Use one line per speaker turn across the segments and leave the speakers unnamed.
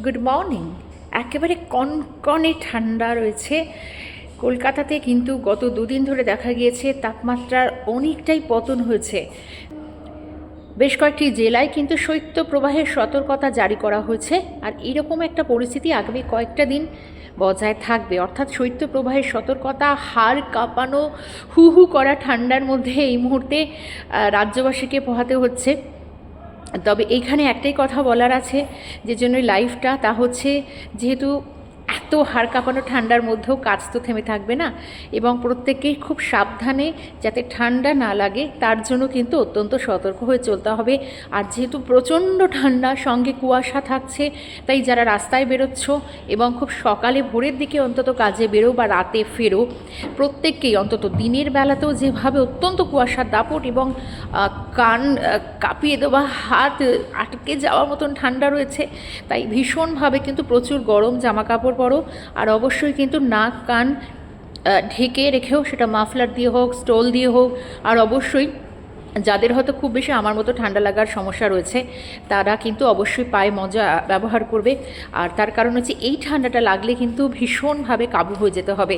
Good morning. একেবারে কনকনে ঠান্ডা রয়েছে কলকাতাতে, কিন্তু গত দুদিন ধরে দেখা গিয়েছে তাপমাত্রার অনেকটাই পতন হয়েছে। বেশ কয়েকটি জেলায় কিন্তু শৈত্যপ্রবাহের সতর্কতা জারি করা হয়েছে, আর এরকম একটা পরিস্থিতি আগামী কয়েকটা দিন বজায় থাকবে। অর্থাৎ শৈত্যপ্রবাহের সতর্কতা, হাড় কাঁপানো হু হু করা ঠান্ডার মধ্যে এই মুহূর্তে রাজ্যবাসীকে পোহাতে হচ্ছে। তবে এইখানে একটাই কথা বলার আছে, যে জন্য লাইফটা, তা হচ্ছে যেহেতু এত হাড় কাঁপানো ঠান্ডার মধ্যেও কাজ তো থেমে থাকবে না, এবং প্রত্যেকেই খুব সাবধানে যাতে ঠান্ডা না লাগে তার জন্য কিন্তু অত্যন্ত সতর্ক হয়ে চলতে হবে। আর যেহেতু প্রচণ্ড ঠান্ডা, সঙ্গে কুয়াশা থাকছে, তাই যারা রাস্তায় বেরোচ্ছ এবং খুব সকালে ভোরের দিকে অন্তত কাজে বেরো বা রাতে ফেরো, প্রত্যেককেই অন্তত দিনের বেলাতেও যেভাবে অত্যন্ত কুয়াশার দাপট এবং কান কাঁপিয়ে দেওয়া, হাত আটকে যাওয়ার মতন ঠান্ডা রয়েছে, তাই ভীষণভাবে কিন্তু প্রচুর গরম জামা কাপড় পরো। আর অবশ্যই কিন্তু নাক কান ঢেকে রেখেও, সেটা মাফলার দিয়ে হোক, স্টোল দিয়ে হোক। আর অবশ্যই যাদের হয়তো খুব বেশি আমার মতো ঠান্ডা লাগার সমস্যা রয়েছে, তারা কিন্তু অবশ্যই পায়ে মোজা ব্যবহার করবে। আর তার কারণ হচ্ছে এই ঠান্ডাটা লাগলে কিন্তু ভীষণভাবে কাবু হয়ে যেতে হবে।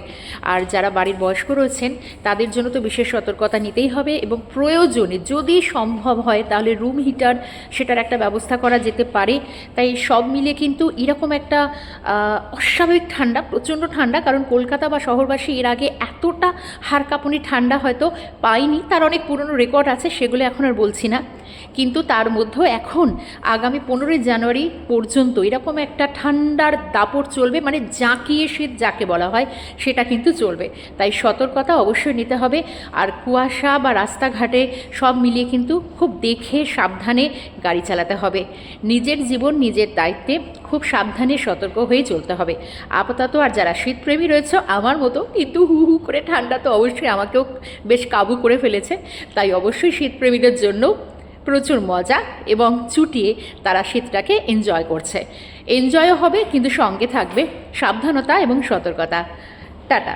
আর যারা বাড়ির বয়স্ক রয়েছেন তাদের জন্য তো বিশেষ সতর্কতা নিতেই হবে, এবং প্রয়োজনে যদি সম্ভব হয় তাহলে রুম হিটার, সেটার একটা ব্যবস্থা করা যেতে পারে। তাই সব মিলে কিন্তু এরকম একটা অস্বাভাবিক ঠান্ডা, প্রচণ্ড ঠান্ডা, কারণ কলকাতা বা শহরবাসী এর আগে এতটা হাড় কাঁপুনি ঠান্ডা হয়তো পায়নি। তার অনেক পুরনো রেকর্ড আছে, সেগুলো এখন আর বলছি না, কিন্তু তার মধ্যেও এখন আগামী 15ই জানুয়ারি পর্যন্ত এরকম একটা ঠান্ডার দাপট চলবে, মানে জাঁকিয়ে শীত যাকে বলা হয় সেটা কিন্তু চলবে। তাই সতর্কতা অবশ্যই নিতে হবে। আর কুয়াশা বা রাস্তাঘাটে সব মিলিয়ে কিন্তু খুব দেখে সাবধানে গাড়ি চালাতে হবে। নিজের জীবন নিজের দায়িত্বে খুব সাবধানে সতর্ক হয়ে চলতে হবে আপাতত। আর যারা শীতপ্রেমী রয়েছে আমার মতো, কিন্তু হু হু করে ঠান্ডা তো অবশ্যই আমাকেও বেশ কাবু করে ফেলেছে, তাই অবশ্যই শীতপ্রেমীদের জন্য প্রচুর মজা এবং চুটিয়ে তারা শীতটাকে এনজয় করছে। এনজয়ও হবে, কিন্তু সঙ্গে থাকবে সাবধানতা এবং সতর্কতা। টাটা।